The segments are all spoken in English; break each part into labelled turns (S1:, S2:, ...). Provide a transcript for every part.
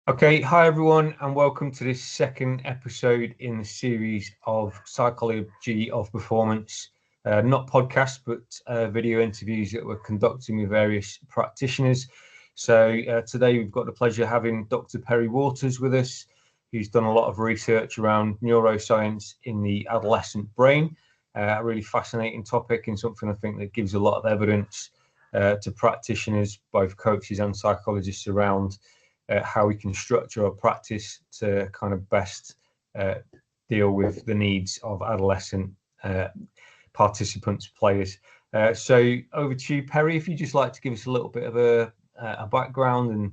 S1: Okay, hi everyone, and welcome to this second episode in the series of Psychology of Performance, not podcasts, but video interviews that we're conducting with various practitioners. So today we've got the pleasure of having Dr. Perry Waters with us, who's done a lot of research around neuroscience in the adolescent brain, a really fascinating topic and something I think that gives a lot of evidence to practitioners, both coaches and psychologists, around how we can structure our practice to kind of best deal with the needs of adolescent participants, players. So over to you, Perry, if you'd just like to give us a little bit of a background and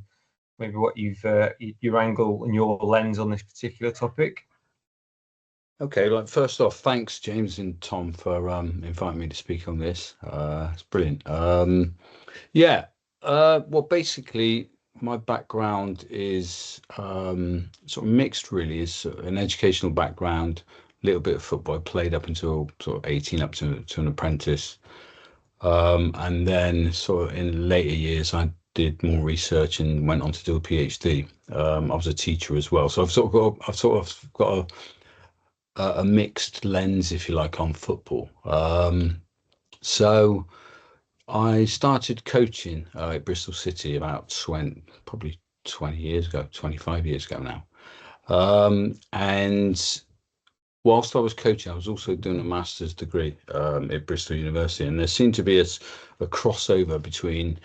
S1: maybe what your angle and your lens on this particular topic.
S2: Okay, first off, thanks James and Tom for inviting me to speak on this. It's brilliant. Well, basically my background is sort of mixed, really. Is an educational background, a little bit of football. I played up until sort of 18, up to an apprentice, and then sort of in later years I did more research and went on to do a PhD. I was a teacher as well, so I've sort of got a mixed lens, if you like, on football. So I started coaching at Bristol City about 25 years ago now. And whilst I was coaching, I was also doing a master's degree at Bristol University, and there seemed to be a crossover between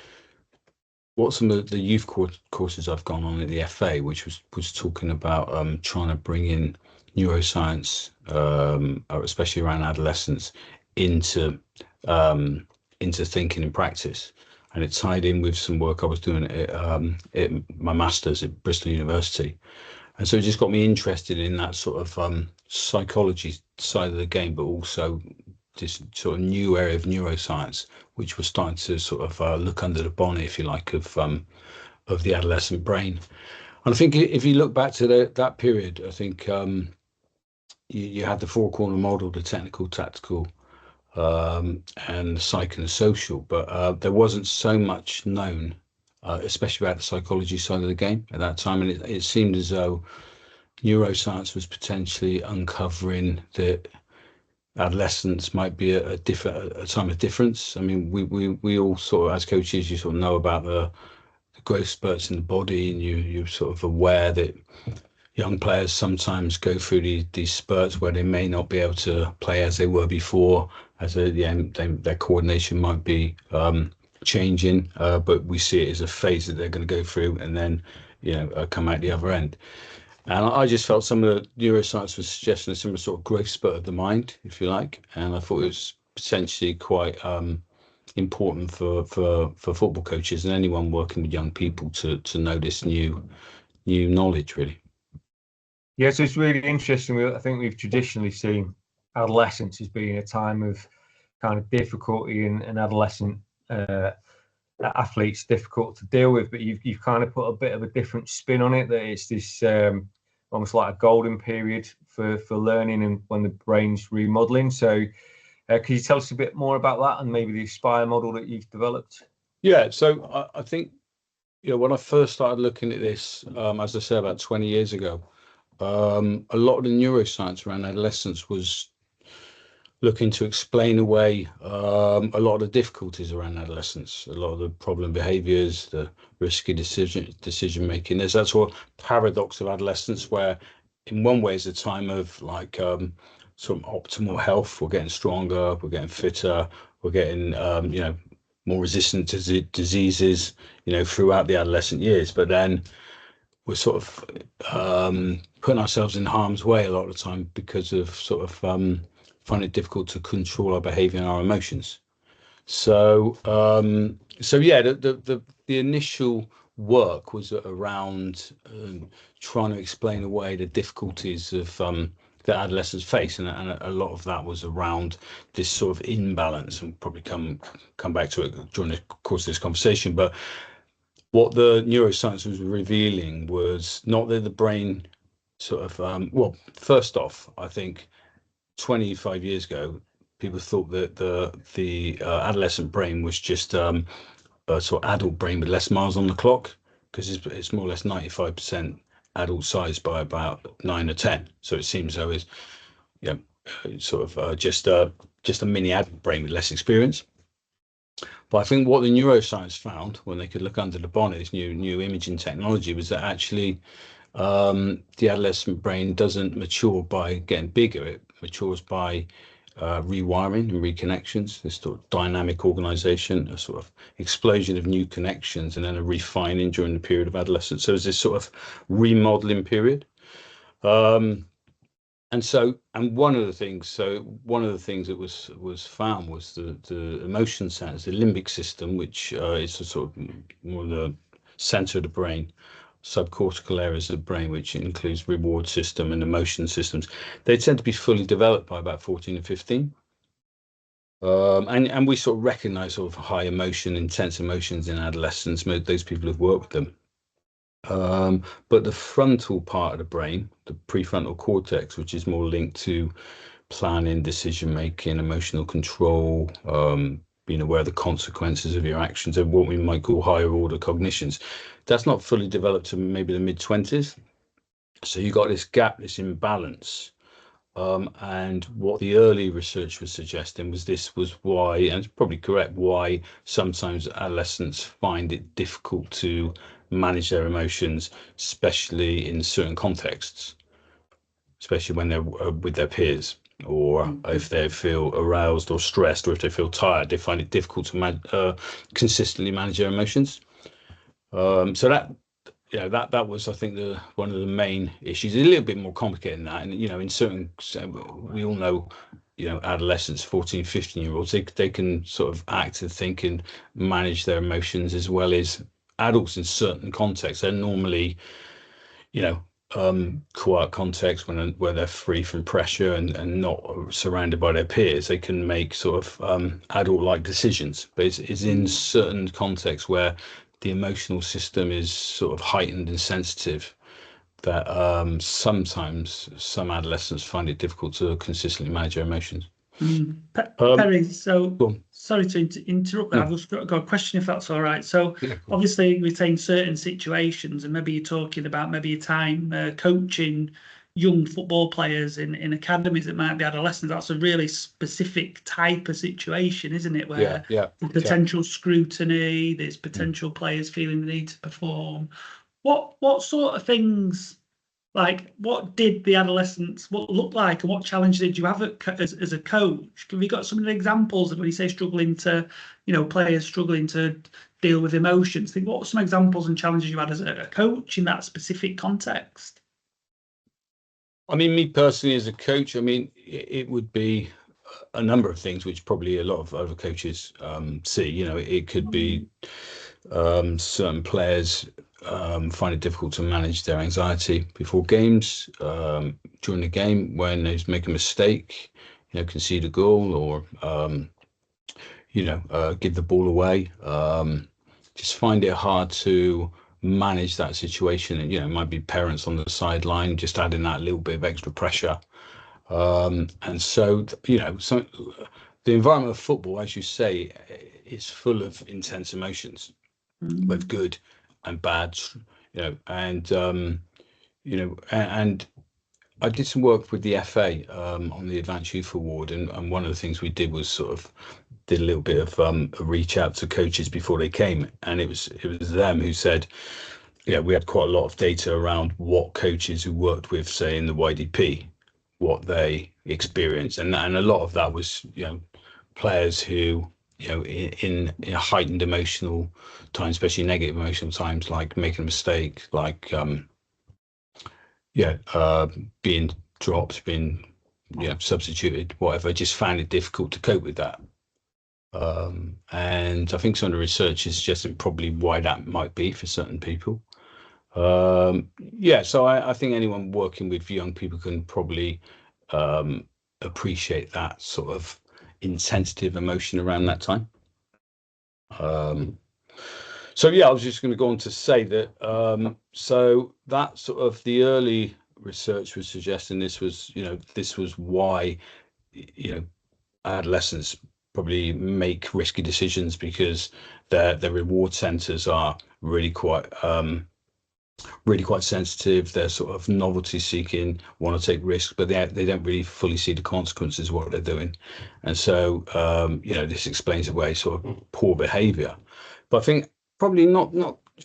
S2: what some of the youth courses I've gone on at the FA, which was talking about trying to bring in neuroscience, especially around adolescence, into thinking and practice, and it tied in with some work I was doing at my master's at Bristol University, and so it just got me interested in that sort of psychology side of the game, but also this sort of new area of neuroscience, which was starting to sort of look under the bonnet, if you like, of the adolescent brain. And I think if you look back to that period, I think you had the four-corner model, the technical, tactical, and the psych and the social, but there wasn't so much known, especially about the psychology side of the game at that time, and it seemed as though neuroscience was potentially uncovering that adolescence might be a time of difference. I mean, we all sort of, as coaches, you sort of know about the growth spurts in the body, and you're sort of aware that young players sometimes go through these spurts where they may not be able to play as they were before, as their coordination might be changing, but we see it as a phase that they're going to go through and then come out the other end. And I just felt some of the neuroscience was suggesting a similar sort of growth spurt of the mind, if you like, and I thought it was potentially quite important for football coaches and anyone working with young people to know this new knowledge, really.
S1: Yeah, so it's really interesting. I think we've traditionally seen adolescence as being a time of kind of difficulty, and adolescent athletes difficult to deal with. But you've kind of put a bit of a different spin on it, that it's this almost like a golden period for learning and when the brain's remodeling. So can you tell us a bit more about that and maybe the Aspire model that you've developed?
S2: Yeah, so I think when I first started looking at this, as I said, about 20 years ago, a lot of the neuroscience around adolescence was looking to explain away a lot of the difficulties around adolescence, a lot of the problem behaviours, the risky decision making. There's that sort of paradox of adolescence where in one way it's a time of like sort of optimal health. We're getting stronger, we're getting fitter, we're getting more resistant to diseases throughout the adolescent years, but then we're sort of putting ourselves in harm's way a lot of the time because of sort of find it difficult to control our behavior and our emotions. So yeah, the initial work was around trying to explain away the difficulties of that adolescents face, and a lot of that was around this sort of imbalance, and probably come back to it during the course of this conversation. But what the neuroscience was revealing was not that the brain sort of well, first off, I think 25 years ago, people thought that the adolescent brain was just a sort of adult brain with less miles on the clock. because it's more or less 95% adult sized by about 9 or 10. So it seems though it's sort of just a mini adult brain with less experience. But I think what the neuroscience found when they could look under the bonnet, this new imaging technology, was that actually the adolescent brain doesn't mature by getting bigger. It matures by rewiring and reconnections, this sort of dynamic organization, a sort of explosion of new connections, and then a refining during the period of adolescence. So it's this sort of remodeling period. And one of the things that was found was the emotion centers, the limbic system, which is a sort of more the center of the brain, subcortical areas of the brain, which includes reward system and emotion systems. They tend to be fully developed by about 14 and 15. And we sort of recognize sort of high emotion, intense emotions in adolescents. Those people who've worked with them. But the frontal part of the brain, the prefrontal cortex, which is more linked to planning, decision making, emotional control, being aware of the consequences of your actions, and what we might call higher order cognitions, that's not fully developed to maybe the mid-20s. So you got this gap, this imbalance. And what the early research was suggesting was this was why, and it's probably correct, why sometimes adolescents find it difficult to manage their emotions, especially in certain contexts, especially when they're with their peers, or if they feel aroused or stressed, or if they feel tired, they find it difficult to consistently manage their emotions. So that was, I think, one of the main issues. It's a little bit more complicated than that, and in certain, we all know, adolescents, 14, 15-year-olds, they can sort of act and think and manage their emotions as well as adults in certain contexts. They're normally, quiet context where they're free from pressure and not surrounded by their peers. They can make sort of adult-like decisions, but it's in certain contexts where the emotional system is sort of heightened and sensitive that sometimes some adolescents find it difficult to consistently manage their emotions.
S3: Perry, so sorry to interrupt there. I've just got a question, if that's all right. So obviously we're saying certain situations, and maybe you're talking about maybe a time coaching young football players in academies that might be adolescents. That's a really specific type of situation, isn't it? Where there's potential scrutiny, there's potential players feeling the need to perform. What sort of things, like, what did the adolescents look like, and what challenges did you have as a coach? Have you got some examples of when you say struggling to, players struggling to deal with emotions? What were some examples and challenges you had as a coach in that specific context?
S2: I mean, me personally as a coach, I mean, it would be a number of things, which probably a lot of other coaches see. It could be certain players find it difficult to manage their anxiety before games, during the game when they make a mistake, concede a goal, or give the ball away. Just find it hard to manage that situation, and it might be parents on the sideline just adding that little bit of extra pressure. And so so the environment of football, as you say, is full of intense emotions, both good and bad, and I did some work with the FA on the Advanced Youth Award, and one of the things we did was sort of did a little bit of a reach out to coaches before they came, and it was them who said, we had quite a lot of data around what coaches who worked with, say, in the YDP, what they experienced, and a lot of that was players who in a heightened emotional times, especially negative emotional times, like making a mistake, like being dropped, being substituted, whatever, just found it difficult to cope with that. And I think some of the research is suggesting probably why that might be for certain people. So I think anyone working with young people can probably appreciate that sort of insensitive emotion around that time. I was just going to go on to say that so that sort of the early research was suggesting this was why adolescents probably make risky decisions because their reward centers are really quite sensitive. They're sort of novelty seeking, want to take risks, but they don't really fully see the consequences of what they're doing. And so, this explains away sort of poor behavior. But I think probably not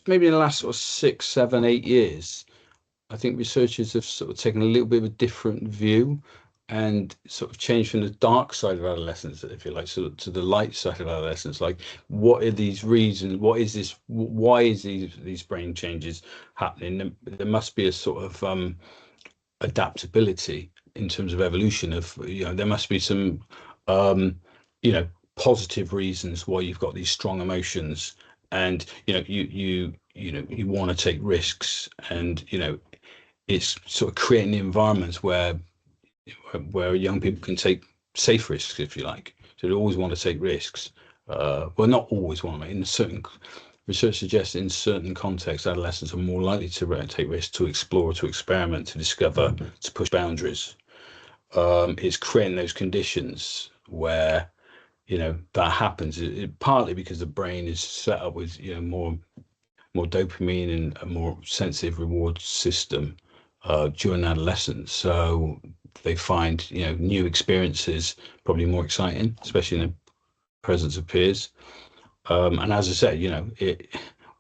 S2: maybe in the last sort of 6, 7, 8 years, I think researchers have sort of taken a little bit of a different view and sort of changed from the dark side of adolescence, if you like, sort of to the light side of adolescence. Like, what are these reasons? What is this? Why is these brain changes happening? There must be a sort of adaptability in terms of evolution. There must be some positive reasons why you've got these strong emotions, and you want to take risks, and it's sort of creating environments where young people can take safe risks, if you like. So they always want to take risks. Well, not always want to. In certain research suggests in certain contexts, adolescents are more likely to take risks, to explore, to experiment, to discover, to push boundaries. It's creating those conditions where that happens. Partly because the brain is set up with more dopamine and a more sensitive reward system during adolescence. So they find new experiences probably more exciting, especially in the presence of peers. And as I said,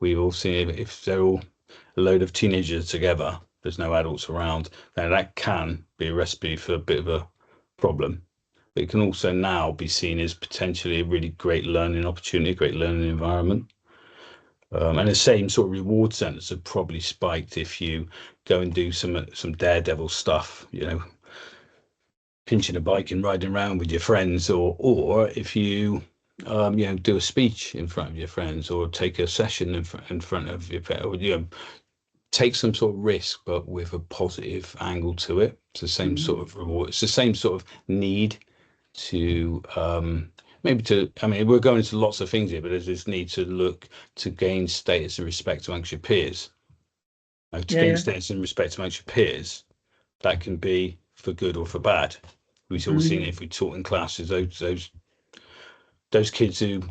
S2: we've all seen, if they're all a load of teenagers together, there's no adults around, then that can be a recipe for a bit of a problem. But it can also now be seen as potentially a really great learning opportunity, a great learning environment. And the same sort of reward centers have probably spiked if you go and do some daredevil stuff, pinching a bike and riding around with your friends, or if you do a speech in front of your friends, or take a session in front of your friends, or take some sort of risk but with a positive angle to it. It's the same sort of reward. It's the same sort of need to we're going into lots of things here, but there's this need to look to gain status and respect amongst your peers. Gain status and respect amongst your peers, that can be for good or for bad. We've all seen it if we taught in classes, those kids who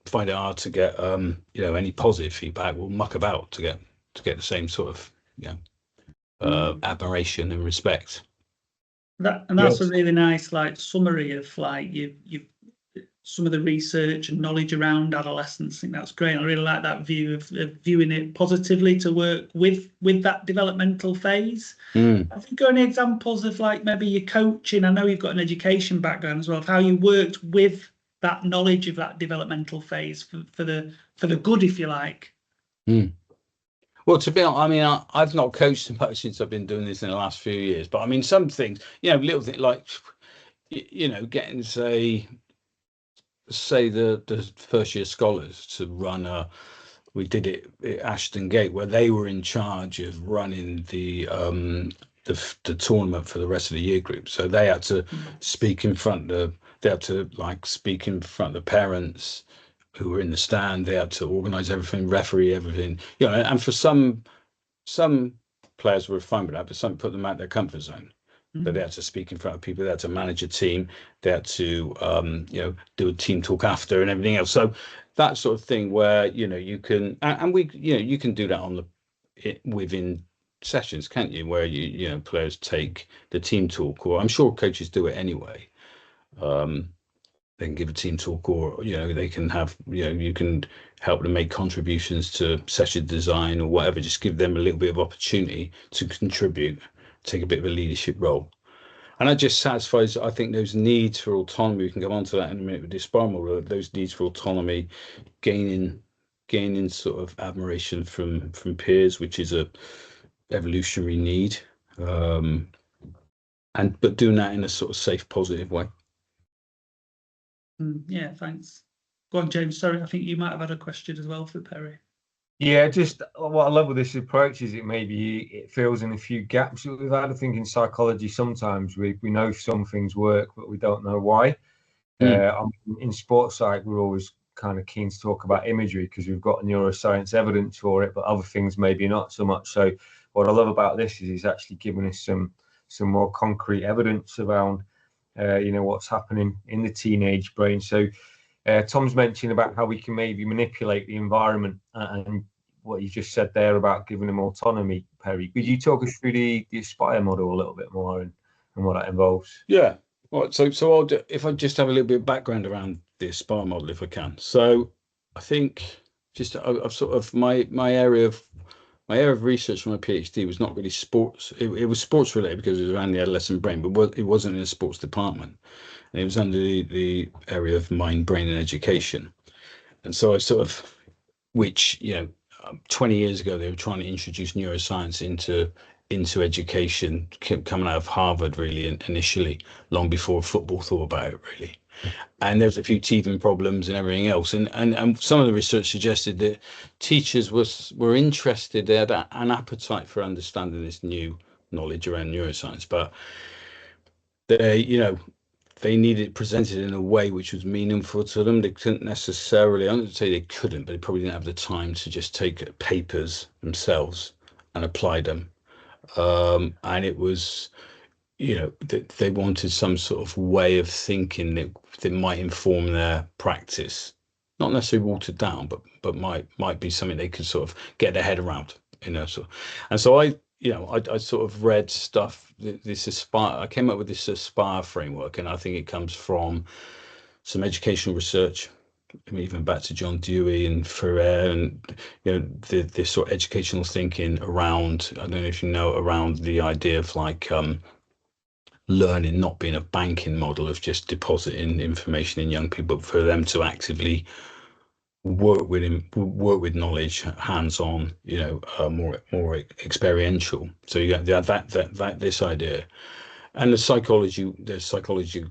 S2: find it hard to get any positive feedback will muck about to get the same sort of admiration and respect.
S3: That's a really nice summary of you some of the research and knowledge around adolescence. I think that's great. I really like that view of viewing it positively, to work with that developmental phase. Have you got any examples of maybe your coaching? I know you've got an education background as well, of how you worked with that knowledge of that developmental phase for the good, if you like.
S2: Well, to be honest, I've not coached much since I've been doing this in the last few years. But some things, little things like, getting say the first year scholars to run we did it at Ashton Gate, where they were in charge of running the tournament for the rest of the year group. So they had to speak in front of the parents who were in the stand. They had to organize everything, referee everything, and for some players were fine with that, but some put them out their comfort zone. But they had to speak in front of people, they had to manage a team, they had to do a team talk after and everything else. So that sort of thing where you can, and we you can do that within sessions, can't you, where players take the team talk, or I'm sure coaches do it anyway. They can give a team talk, or they can have you can help them make contributions to session design or whatever. Just give them a little bit of opportunity to contribute, take a bit of a leadership role, and that just satisfies, I think, those needs for autonomy. We can go on to that in a minute with the SPAR model. Those needs for autonomy, gaining sort of admiration from peers, which is a evolutionary need, but doing that in a sort of safe, positive way.
S3: Yeah, thanks. Go on, James. Sorry, I think you might have had a question as well for Perry.
S1: Yeah, just what I love with this approach is it fills in a few gaps that we've had. I think in psychology sometimes we know some things work, but we don't know why. In sports psych, we're always kind of keen to talk about imagery because we've got neuroscience evidence for it, but other things maybe not so much. So what I love about this is it's actually giving us some more concrete evidence around what's happening in the teenage brain. So Tom's mentioned about how we can maybe manipulate the environment, and what you just said there about giving them autonomy, Perry. Could you talk us through the Aspire model a little bit more and what that involves?
S2: Yeah. Well, so I'll do, if I just have a little bit of background around the Aspire model, if I can. So I think just I've sort of my area of research for my PhD was not really sports. It was sports related because it was around the adolescent brain, but it wasn't in a sports department. And it was under the area of mind, brain, and education. And so I sort of, which 20 years ago they were trying to introduce neuroscience into education, coming out of Harvard really initially, long before football thought about it really. And there's a few teething problems and everything else, and some of the research suggested that teachers were interested, they had an appetite for understanding this new knowledge around neuroscience, but they needed it presented in a way which was meaningful to them. They couldn't necessarily, I'm not to say they couldn't, but they probably didn't have the time to just take papers themselves and apply them. And it was, they wanted some sort of way of thinking that might inform their practice, not necessarily watered down, but might be something they could sort of get their head around, So, and so I sort of read stuff. This Aspire, I came up with this Aspire framework, and I think it comes from some educational research, even back to John Dewey and Ferrer, and this sort of educational thinking around, I don't know if you know, around the idea of like learning not being a banking model of just depositing information in young people, but for them to actively work with knowledge, hands-on, more experiential. So you got that this idea, and there's psychology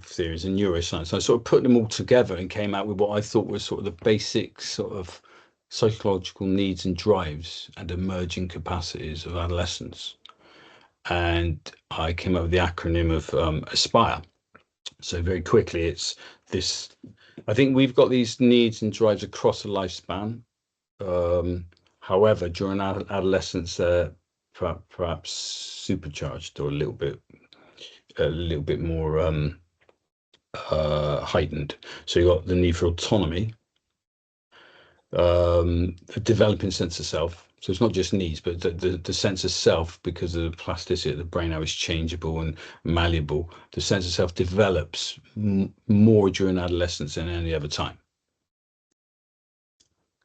S2: theories and neuroscience. I sort of put them all together and came out with what I thought was sort of the basic sort of psychological needs and drives and emerging capacities of adolescence. And I came up with the acronym of Aspire. So very quickly, it's this. I think we've got these needs and drives across a lifespan. However, during adolescence, perhaps supercharged or a little bit more heightened. So you got the need for autonomy, a developing sense of self. So it's not just needs, but the sense of self, because of the plasticity of the brain, how it's changeable and malleable. The sense of self develops more during adolescence than any other time.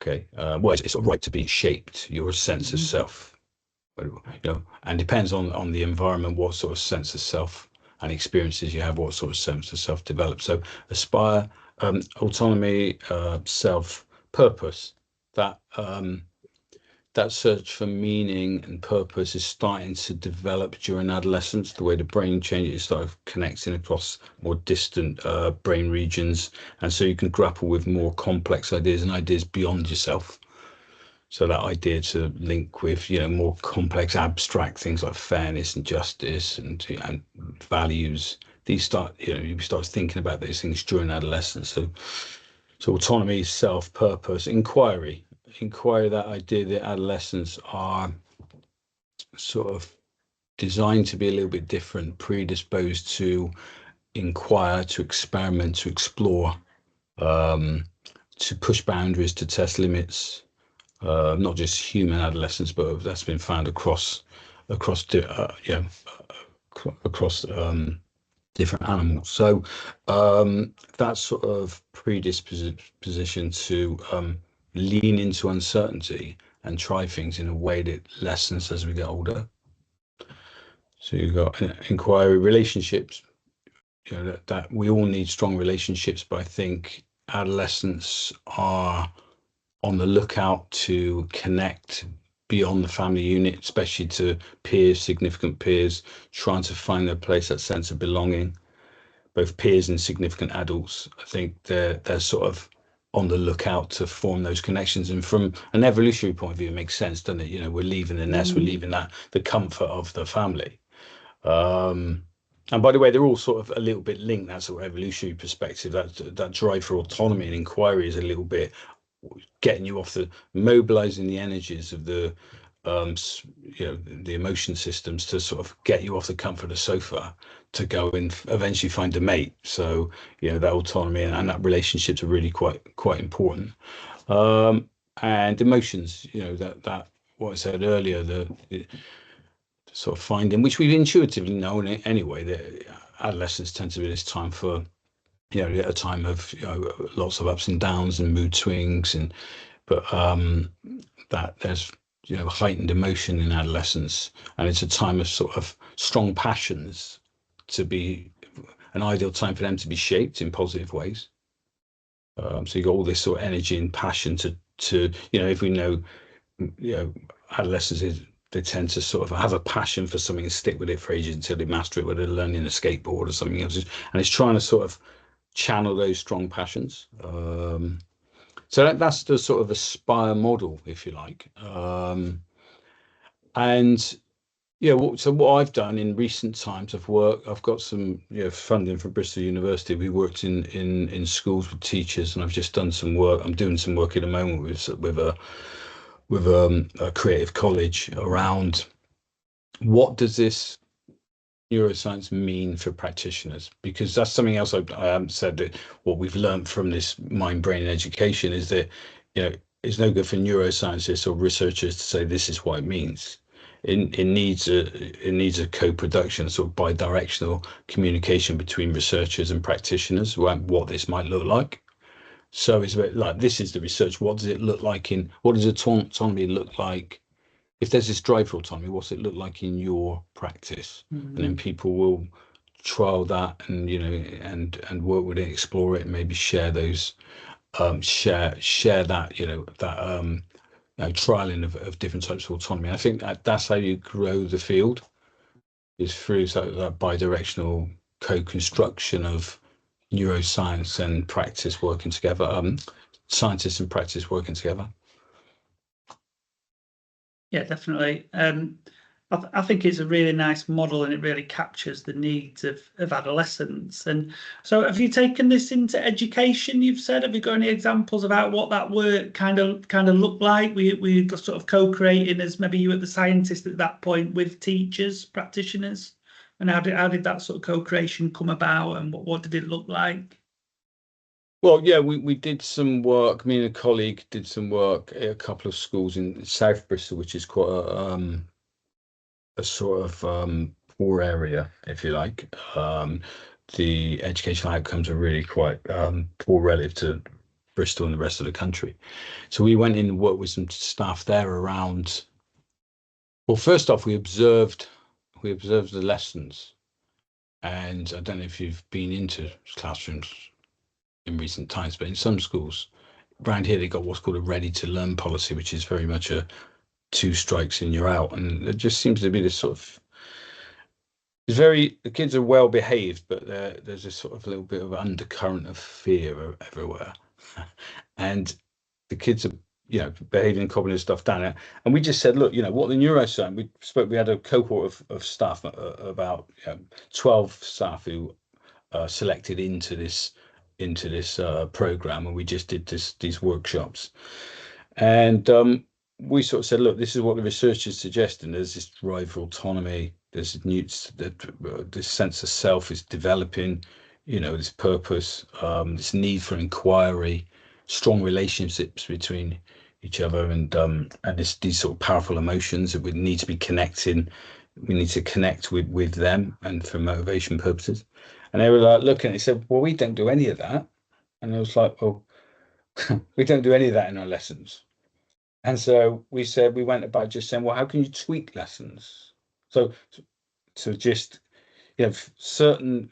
S2: Okay, well, it's sort of right to be shaped, your sense of self, and depends on the environment, what sort of sense of self and experiences you have, what sort of sense of self develops. So Aspire, autonomy, self, purpose, that search for meaning and purpose is starting to develop during adolescence. The way the brain changes, starts connecting across more distant brain regions, and so you can grapple with more complex ideas and ideas beyond yourself. So that idea to link with more complex abstract things like fairness and justice and values. These you start thinking about these things during adolescence. So autonomy, self, purpose, inquiry, that idea that adolescents are sort of designed to be a little bit different, predisposed to inquire, to experiment, to explore, to push boundaries, to test limits, not just human adolescents, but that's been found across different animals. So that sort of predisposition to lean into uncertainty and try things in a way that lessens as we get older. So you've got inquiry, relationships, that we all need strong relationships, but I think adolescents are on the lookout to connect beyond the family unit, especially to peers, significant peers, trying to find their place, that sense of belonging, both peers and significant adults. I think they're sort of on the lookout to form those connections. And from an evolutionary point of view, it makes sense, doesn't it? We're leaving the nest, we're leaving the comfort of the family. And by the way, they're all sort of a little bit linked, that sort of evolutionary perspective. That drive for autonomy and inquiry is a little bit getting you off mobilizing the energies of the the emotion systems to sort of get you off the comfort of the sofa to go and eventually find a mate. So that autonomy and that relationships are really quite important. And emotions, that what I said earlier, the sort of finding, which we've intuitively known anyway, that adolescents tend to be this time for a time of lots of ups and downs and mood swings, but that there's heightened emotion in adolescence, and it's a time of sort of strong passions, to be an ideal time for them to be shaped in positive ways. So you got all this sort of energy and passion to if we know adolescents, they tend to sort of have a passion for something and stick with it for ages until they master it, whether they're learning a skateboard or something else, and it's trying to sort of channel those strong passions. So that's the sort of Aspire model, if you like. And so what I've done in recent times, I've got some funding from Bristol University. We worked in schools with teachers, and I've just done some work. I'm doing some work at the moment with a creative college around what does this neuroscience mean for practitioners, because that's something else I haven't said. That what we've learned from this mind brain education is that it's no good for neuroscientists or researchers to say this is what it means. It needs a co-production, sort of bi-directional communication between researchers and practitioners about what this might look like. So it's a bit like, this is the research. What does it look like what does autonomy look like? If there's this drive for autonomy, what's it look like in your practice? And then people will trial that and and work with it, explore it, and maybe share those share that trialing of different types of autonomy. I think that's how you grow the field, is through that bi-directional co-construction of neuroscience and practice working together, scientists and practice working together.
S3: Yeah, definitely. I think it's a really nice model, and it really captures the needs of adolescents. And so have you taken this into education, you've said? Have you got any examples about what that work kind of looked like? We got sort of co-creating, as maybe you were the scientist at that point, with teachers, practitioners? And how did that sort of co-creation come about, and what did it look like?
S2: Well, yeah, we did some work. Me and a colleague did some work at a couple of schools in South Bristol, which is quite a sort of poor area, if you like. The educational outcomes are really quite poor relative to Bristol and the rest of the country. So we went in and worked with some staff there around. Well, first off, we observed the lessons, and I don't know if you've been into classrooms in recent times, but in some schools around here, they got what's called a ready to learn policy, which is very much a 2 strikes and you're out. And it just seems to be this sort of, the kids are well behaved, but there's this sort of little bit of undercurrent of fear everywhere. And the kids are behaving and copying stuff down. And we just said, look, what the neuroscience, we had a cohort of staff, about 12 staff who selected into this program, and we just did these workshops, and we sort of said, look, this is what the research is suggesting. There's this drive for autonomy, there's this sense of self is developing, this purpose, this need for inquiry, strong relationships between each other, and these sort of powerful emotions that we need to be connecting. We need to connect with them, and for motivation purposes. And they were like looking, and they said, well, we don't do any of that. And I was like, well, we don't do any of that in our lessons. And so we went about just saying, well, how can you tweak lessons? So just, certain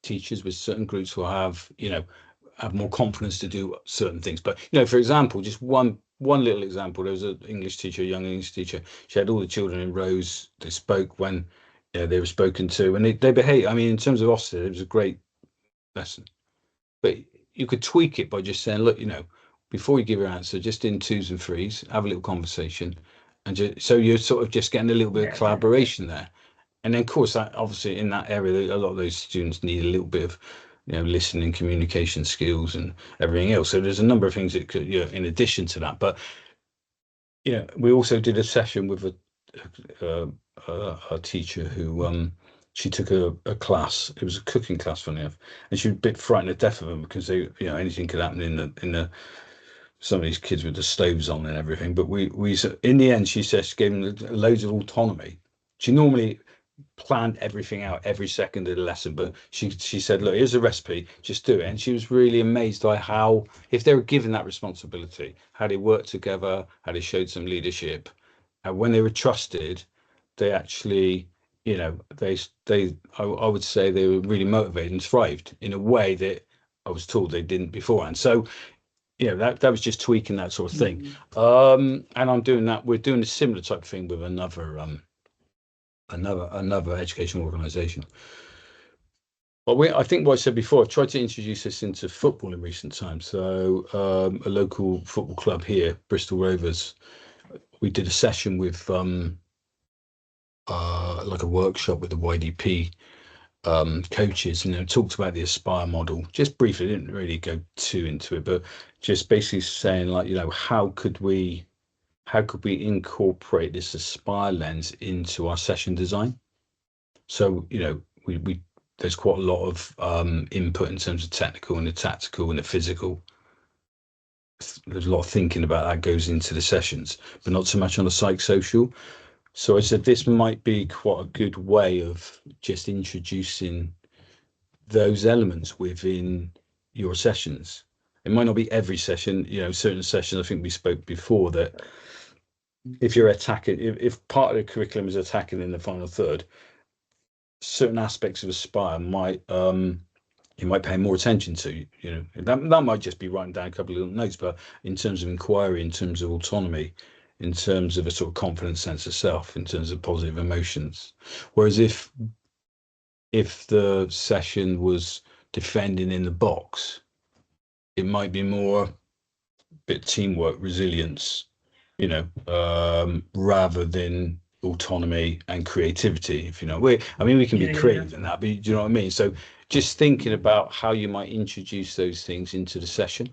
S2: teachers with certain groups will have more confidence to do certain things. But, for example, just one little example, there was an English teacher, a young English teacher. She had all the children in rows. They spoke when they were spoken to, and they behave. I mean, in terms of Ofsted, it was a great lesson. But you could tweak it by just saying, look, before you give your answer, just in 2s and 3s, have a little conversation, and so you're sort of just getting a little bit of collaboration there. And then, of course, obviously in that area, a lot of those students need a little bit of listening, communication skills, and everything else. So there's a number of things that could, in addition to that. But we also did a session with a teacher who she took a class. It was a cooking class, funny enough, and she was a bit frightened to death of them because anything could happen in the some of these kids with the stoves on and everything. But we in the end, she said she gave them loads of autonomy. She normally planned everything out every second of the lesson, but she said, look, here's a recipe, just do it. And she was really amazed by how, if they were given that responsibility, how they worked together, how they showed some leadership, and when they were trusted, they actually, I would say they were really motivated and thrived in a way that I was told they didn't beforehand. So that was just tweaking that sort of thing. And I'm doing that. We're doing a similar type of thing with another educational organisation. Well, I think what I said before, I've tried to introduce this into football in recent times. So a local football club here, Bristol Rovers, we did a session with like a workshop with the YDP coaches, and talked about the Aspire model just briefly. Didn't really go too into it, but just basically saying, like, how could we incorporate this Aspire lens into our session design? So we there's quite a lot of input in terms of technical and the tactical and the physical. There's a lot of thinking about that goes into the sessions, but not so much on the psychosocial. So I said this might be quite a good way of just introducing those elements within your sessions. It might not be every session, certain sessions. I think we spoke before that if you're attacking, if part of the curriculum is attacking in the final third, certain aspects of Aspire might you might pay more attention to. That might just be writing down a couple of little notes, but in terms of inquiry, in terms of autonomy, in terms of a sort of confident sense of self, in terms of positive emotions. Whereas if the session was defending in the box, it might be more a bit teamwork, resilience, rather than autonomy and creativity. If we can be creative in that, but do you know what I mean? So just thinking about how you might introduce those things into the session.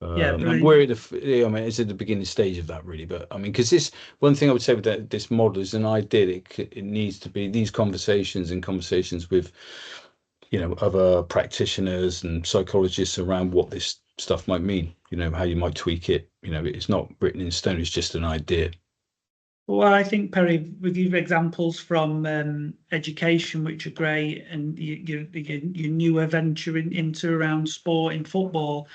S2: We're at it's at the beginning stage of that, really. But because this one thing I would say with this model is an idea. It needs to be these conversations with other practitioners and psychologists around what this stuff might mean. How you might tweak it. It's not written in stone. It's just an idea.
S3: Well, I think, Perry, with your examples from education, which are great, and your newer venture into around sport in football,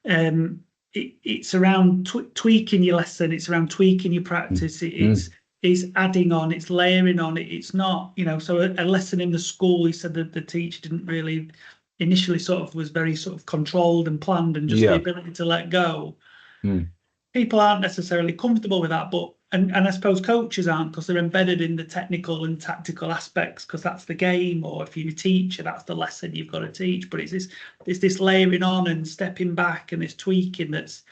S3: it's around tweaking your lesson. It's around tweaking your practice. It's adding on. It's layering on. It's not, so a lesson in the school, he said that the teacher didn't really initially was very controlled and planned, and just the ability to let go. People aren't necessarily comfortable with that, but and I suppose coaches aren't, because they're embedded in the technical and tactical aspects, because that's the game. Or if you're a teacher, that's the lesson you've got to teach. But it's this layering on and stepping back and this tweaking that's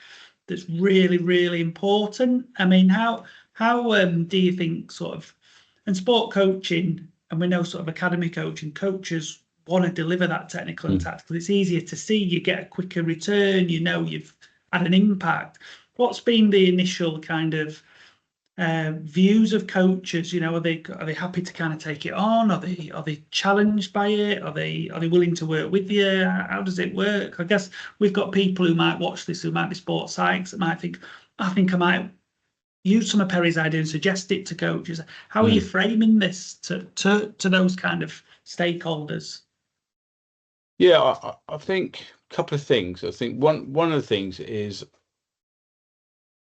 S3: really, really important. How do you think and sport coaching, and we know academy coaching, coaches want to deliver that technical and tactical. It's easier to see, you get a quicker return, you've had an impact. What's been the initial kind of views of coaches? Are they happy to kind of take it on? Are they challenged by it? Are they willing to work with you? How does it work? I guess we've got people who might watch this, who might be sports psychs, that might think, I think I might use some of Perry's idea and suggest it to coaches. How are you framing this to those kind of stakeholders?
S2: Yeah, I think a couple of things. I think one of the things is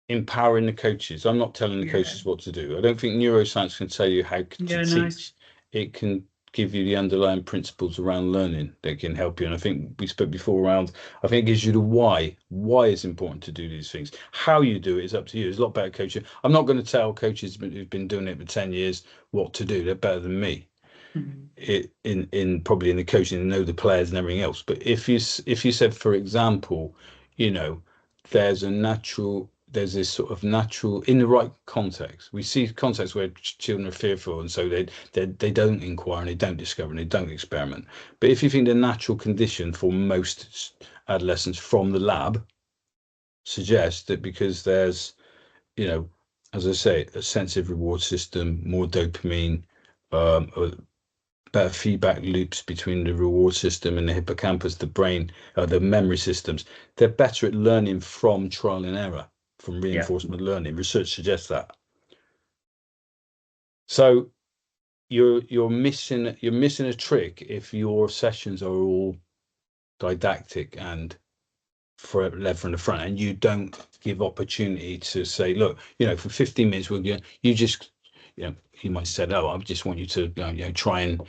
S2: empowering the coaches. I'm not telling the coaches what to do. I don't think neuroscience can tell you how to teach. Nice. It can give you the underlying principles around learning that can help you. And I think we spoke before around, I think it gives you the why. Why it's important to do these things. How you do it is up to you. It's a lot better coaching. I'm not going to tell coaches who've been doing it for 10 years what to do. They're better than me. In probably in the coaching, and know the players and everything else. But if you said, for example, there's this sort of natural, in the right context. We see contexts where children are fearful, and so they don't inquire, and they don't discover, and they don't experiment. But if you think the natural condition for most adolescents from the lab suggests that because there's as I say, a sensitive reward system, more dopamine, better feedback loops between the reward system and the hippocampus, the brain, the memory systems. They're better at learning from trial and error, from reinforcement learning. Research suggests that. So you're missing a trick if your sessions are all didactic and led from the front, and you don't give opportunity to say, look, for 15 minutes you just, you might say, oh, I just want you to try and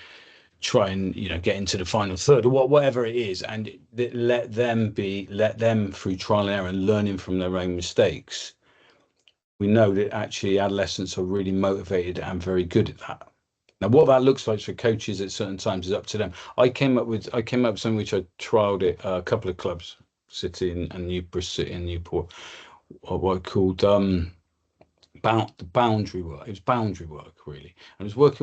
S2: get into the final third or whatever it is, and let them through trial and error and learning from their own mistakes. We know that actually adolescents are really motivated and very good at that. Now, what that looks like for coaches at certain times is up to them. I came up with something which I trialed at a couple of clubs, City and Newport, what I called boundary work. It was boundary work, really. And it was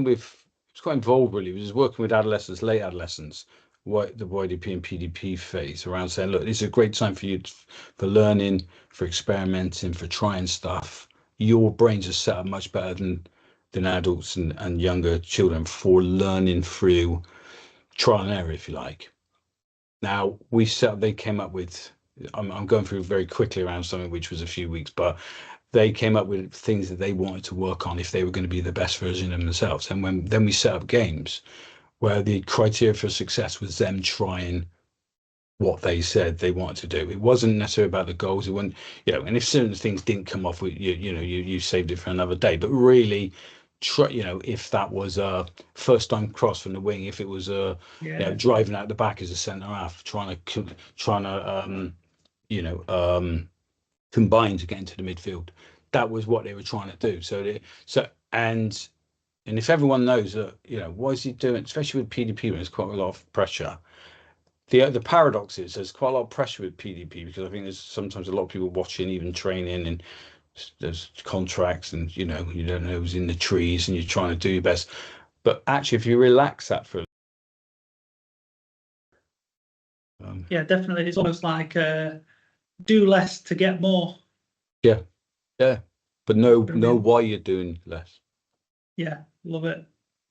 S2: quite involved, really. It was working with adolescents, late adolescents, the YDP and PDP phase, around saying, look, this is a great time for you for learning, for experimenting, for trying stuff. Your brains are set up much better than adults and younger children for learning through trial and error, if you like. Now, they came up with, I'm going through very quickly around something which was a few weeks, but they came up with things that they wanted to work on if they were going to be the best version of themselves. And then we set up games where the criteria for success was them trying what they said they wanted to do. It wasn't necessarily about the goals. It wasn't, and if certain things didn't come off, you saved it for another day. But really, if that was a first time cross from the wing, if it was driving out the back as a centre half, trying to combine to get into the midfield, that was what they were trying to do. And if everyone knows that, what is he doing, especially with PDP when there's quite a lot of pressure. The paradox is there's quite a lot of pressure with PDP because I think there's sometimes a lot of people watching, even training, and there's contracts, and you don't know who's in the trees, and you're trying to do your best. But actually, if you relax that for
S3: definitely, it's almost like do less to get more.
S2: Yeah, but know why you're doing less.
S3: Yeah, love it.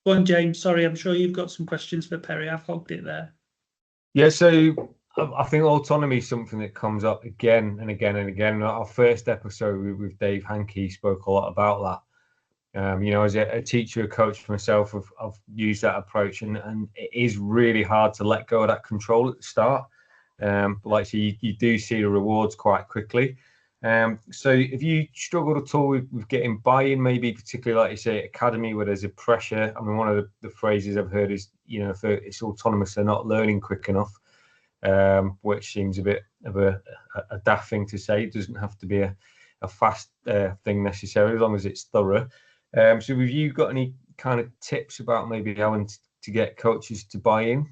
S3: Go on, James. Sorry, I'm sure you've got some questions for Perry. I've hogged it there.
S1: Yeah, so I think autonomy is something that comes up again and again and again. Our first episode with Dave Hankey spoke a lot about that. As a teacher, a coach myself, I've used that approach, and it is really hard to let go of that control at the start. But you do see the rewards quite quickly. So if you struggled at all with getting buy-in, maybe particularly like you say, academy where there's a pressure. I mean, one of the phrases I've heard is, if it's autonomous, they're not learning quick enough, which seems a bit of a daft thing to say. It doesn't have to be a fast thing necessarily, as long as it's thorough. So have you got any kind of tips about maybe how to get coaches to buy in?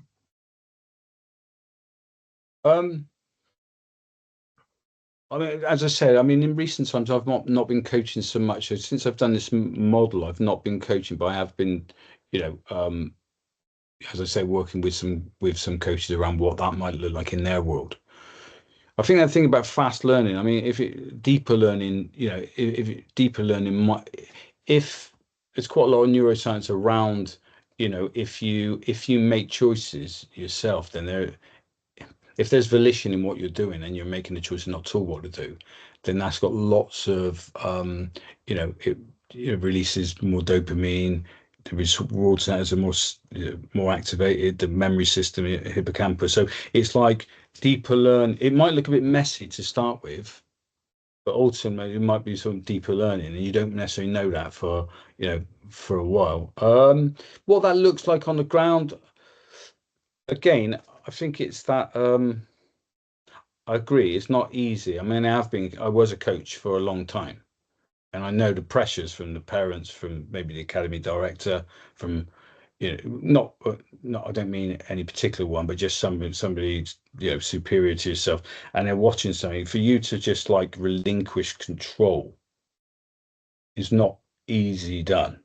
S2: I mean, as I said, in recent times, I've not been coaching so much. So since I've done this model, I've not been coaching, but I have been, as I say, working with some coaches around what that might look like in their world. I think that thing about fast learning. If deeper learning, if there's quite a lot of neuroscience around, if you make choices yourself, then if there's volition in what you're doing and you're making the choice not to what to do, then that's got lots of, it releases more dopamine, the reward centers are more activated, the memory system, hippocampus. So it's like deeper learn. It might look a bit messy to start with, but ultimately it might be some deeper learning, and you don't necessarily know that for a while. What that looks like on the ground, again, I think it's that. I agree. It's not easy. I was a coach for a long time, and I know the pressures from the parents, from maybe the academy director, from not. I don't mean any particular one, but just somebody superior to yourself, and they're watching something. For you to just like relinquish control is not easy done.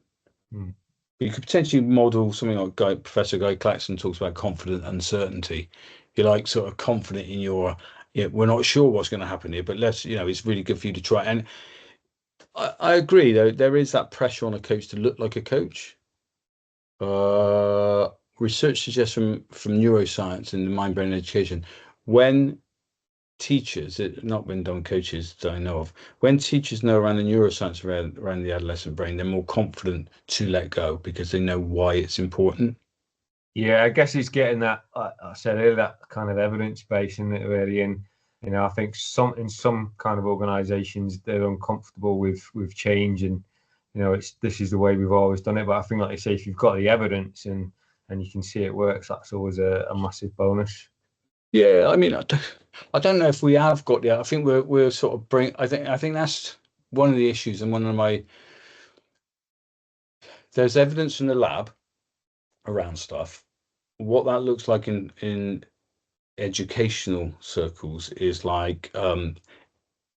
S1: Mm.
S2: You could potentially model something like Professor Guy Claxton talks about confident uncertainty. You're like sort of confident in your, we're not sure what's going to happen here, but it's really good for you to try. And I agree, though. There is that pressure on a coach to look like a coach. Research suggests from neuroscience and mind-brain education, when teachers, not when done coaches that I know of, when teachers know around the neuroscience around the adolescent brain, they're more confident to let go because they know why it's important.
S1: Yeah, I guess it's getting that, I said earlier, that kind of evidence base in it really. And, I think in some kind of organizations, they're uncomfortable with change, and, this is the way we've always done it. But I think, like you say, if you've got the evidence and you can see it works, that's always a massive bonus.
S2: Yeah, I mean, I don't know if we have got the. I think we're sort of I think that's one of the issues, and one of my. There's evidence from the lab around stuff. What that looks like in educational circles is like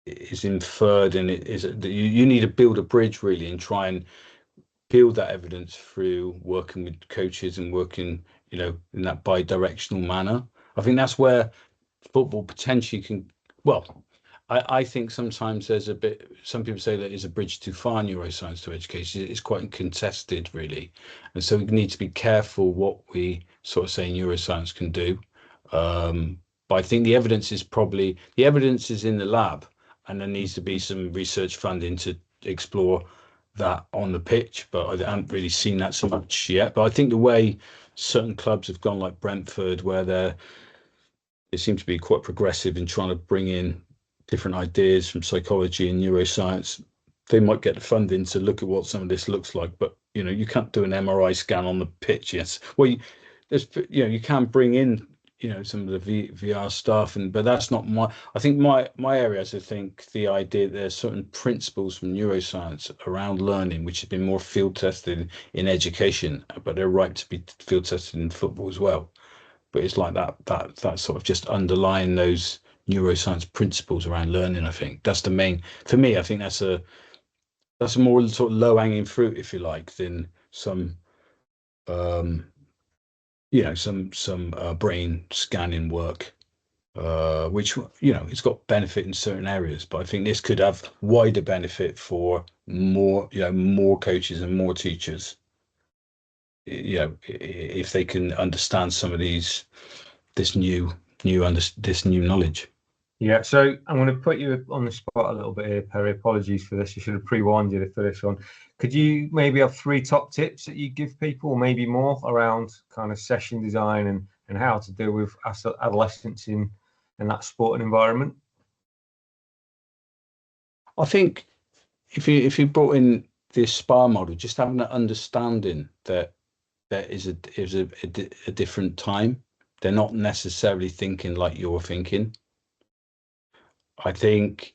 S2: is inferred, and it is that you need to build a bridge really and try and build that evidence through working with coaches and working, in that bi-directional manner. I think that's where football potentially can. Well, I think sometimes there's a bit. Some people say that is a bridge too far, neuroscience to education. It's quite contested, really, and so we need to be careful what we sort of say neuroscience can do. But I think the evidence is in the lab, and there needs to be some research funding to explore that on the pitch. But I haven't really seen that so much yet. But I think the way certain clubs have gone, like Brentford, where they seem to be quite progressive in trying to bring in different ideas from psychology and neuroscience. They might get the funding to look at what some of this looks like, but you can't do an MRI scan on the pitch. Yes, well, you can bring in some of the VR stuff, but that's not I think my areas. I think the idea that there's certain principles from neuroscience around learning which have been more field tested in education, but they're right to be field tested in football as well. But it's like that sort of just underlying those neuroscience principles around learning. I think that's the main for me. I think that's a more sort of low hanging fruit, if you like, than some brain scanning work, which it's got benefit in certain areas. But I think this could have wider benefit for more coaches and more teachers. If they can understand some of this new knowledge.
S1: Yeah, so I'm going to put you on the spot a little bit here, Perry. Apologies for this. I should have pre-warned you for this one. Could you maybe have 3 top tips that you give people, or maybe more, around kind of session design and how to deal with adolescents in that sporting environment?
S2: I think if you brought in this SPA model, just having an understanding that there is a different time. They're not necessarily thinking like you're thinking. I think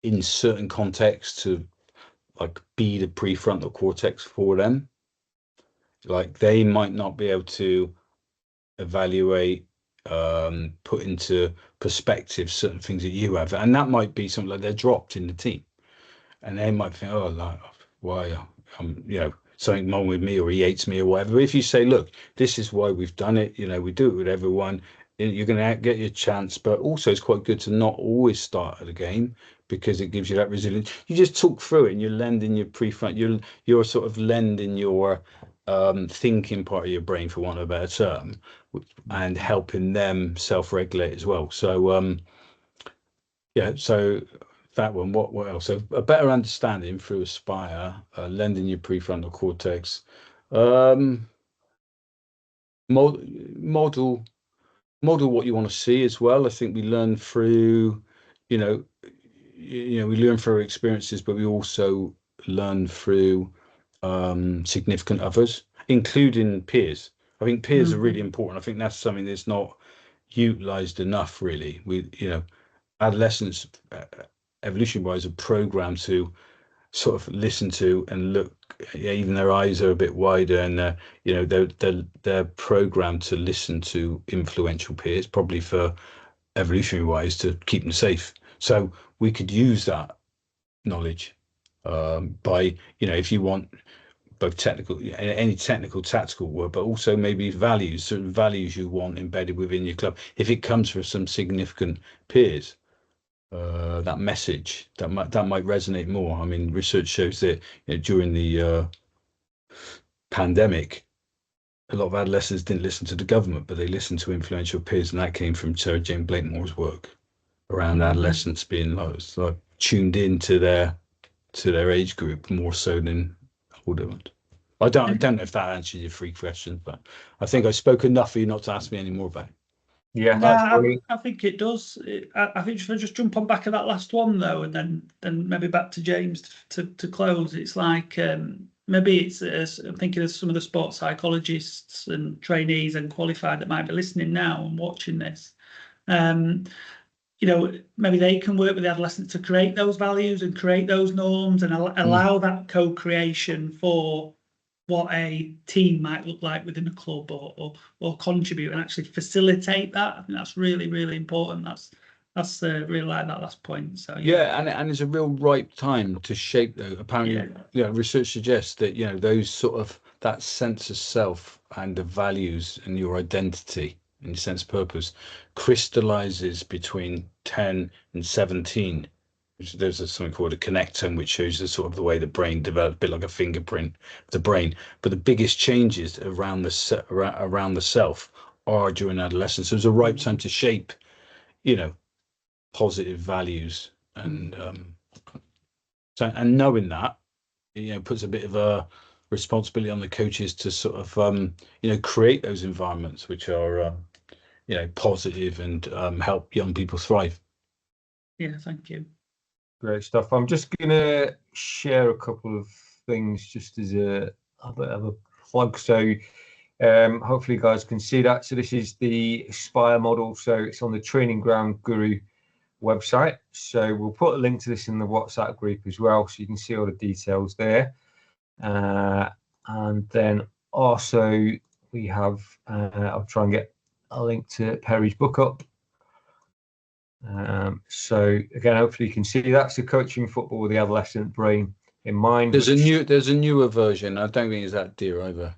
S2: in certain contexts to like be the prefrontal cortex for them, like they might not be able to evaluate, put into perspective certain things that you have, and that might be something like they're dropped in the team, and they might think, oh, like, why, something wrong with me, or he hates me, or whatever. But if you say, look, this is why we've done it, we do it with everyone, you're going to get your chance. But also it's quite good to not always start at a game, because it gives you that resilience. You just talk through it, and you're lending your prefront, you're sort of lending your thinking part of your brain, for want of a better term, and helping them self-regulate as well. So so that one. What else? So a better understanding through Aspire, lending your prefrontal cortex, model what you want to see as well. I think we learn through, we learn through our experiences, but we also learn through significant others, including peers. I think peers are really important. I think that's something that's not utilized enough, really. Adolescents, evolution-wise, are programmed to sort of listen to and look. Even their eyes are a bit wider, and they're programmed to listen to influential peers, probably for evolutionary-wise to keep them safe. So we could use that knowledge by, if you want, both any technical, tactical work, but also maybe certain values you want embedded within your club, if it comes from some significant peers. that message, that might resonate more. I mean, research shows that during the pandemic, a lot of adolescents didn't listen to the government, but they listened to influential peers, and that came from Sarah Jane Blakemore's work around adolescents being like tuned into their age group more so than older ones. I don't know if that answers your 3 questions, but I think I spoke enough for you not to ask me any more about it.
S1: Yeah,
S3: I think it does. I think if I just jump on back of that last one though, and then maybe back to James to close. It's like maybe it's I'm thinking of some of the sports psychologists and trainees and qualified that might be listening now and watching this. Maybe they can work with the adolescent to create those values and create those norms and allow that co-creation for what a team might look like within a club or contribute and actually facilitate that. I think that's really, really important. That's really like that last point. So
S2: yeah, and it's a real ripe time to shape though. Apparently, research suggests that those sort of that sense of self and the values and your identity and your sense of purpose crystallizes between 10 and 17. There's something called a connectome, which shows the sort of the way the brain develops, a bit like a fingerprint of the brain. But the biggest changes around the self are during adolescence. So it's a ripe time to shape, positive values, and and knowing that, puts a bit of a responsibility on the coaches to sort of create those environments which are positive and help young people thrive.
S3: Yeah, thank you.
S1: Great stuff. I'm just going to share a couple of things just as a plug. So hopefully you guys can see that. So this is the Aspire model. So it's on the Training Ground Guru website. So we'll put a link to this in the WhatsApp group as well, so you can see all the details there. And then also we have, I'll try and get a link to Perry's book up. So again, hopefully you can see that's the Coaching Football with the Adolescent Brain in Mind.
S2: There's a newer version. I don't think it's that dear either.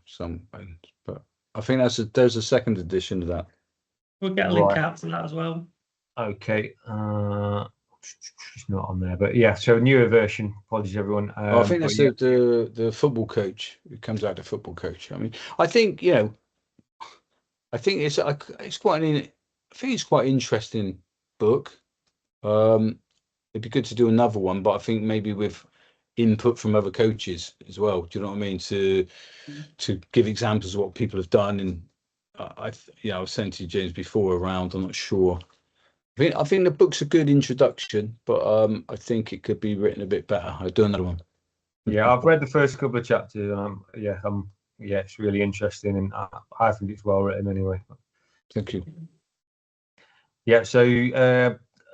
S2: But I think there's a second edition of that.
S3: We'll get a link out to that as well.
S1: Okay, it's not on there, but yeah. So newer version. Apologies, everyone.
S2: I think that's the football coach. It comes out the football coach. I mean, I think it's quite interesting book. It'd be good to do another one, but I think maybe with input from other coaches as well. Do you know what I mean? To give examples of what people have done. And I was saying to James before around, I'm not sure. I think the book's a good introduction, but I think it could be written a bit better. I'll do another one.
S1: Yeah, I've read the first couple of chapters. It's really interesting, and I think it's well written anyway.
S2: Thank you.
S1: Yeah, so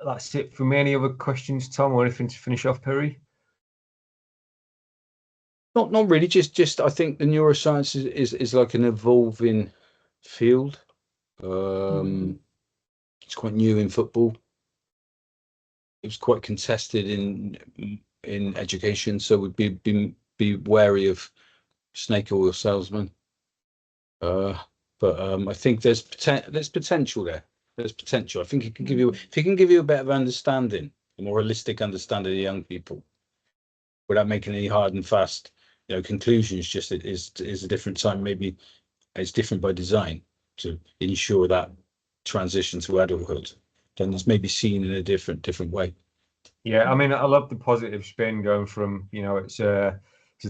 S1: that's it for me. Any other questions, Tom, or anything to finish off, Perry?
S2: Not really. Just I think the neuroscience is like an evolving field. It's quite new in football. It was quite contested in education, so we'd be wary of snake oil salesmen. But I think there's potential there. There's potential. I think it can give you a better understanding, a more holistic understanding of young people, without making any hard and fast conclusions. Just it is a different time. Maybe it's different by design to ensure that transition to adulthood. Then it's maybe seen in a different way.
S1: Yeah, I mean, I love the positive spin going from it's a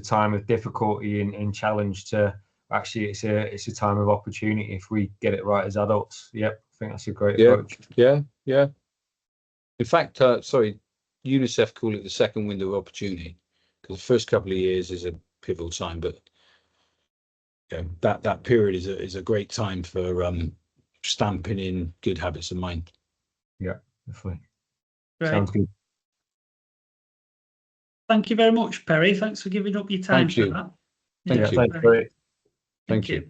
S1: time of difficulty and challenge to actually it's a time of opportunity if we get it right as adults. Yep, I think that's a great approach.
S2: Yeah. In fact, UNICEF call it the second window of opportunity, because the first couple of years is a pivotal time, but that period is a great time for stamping in good habits of mind.
S1: Yeah, definitely.
S3: Great.
S1: Sounds good.
S3: Thank you very much, Perry. Thanks for giving up your time for that.
S2: Thank you.
S1: Thanks, Perry.
S2: Thank you.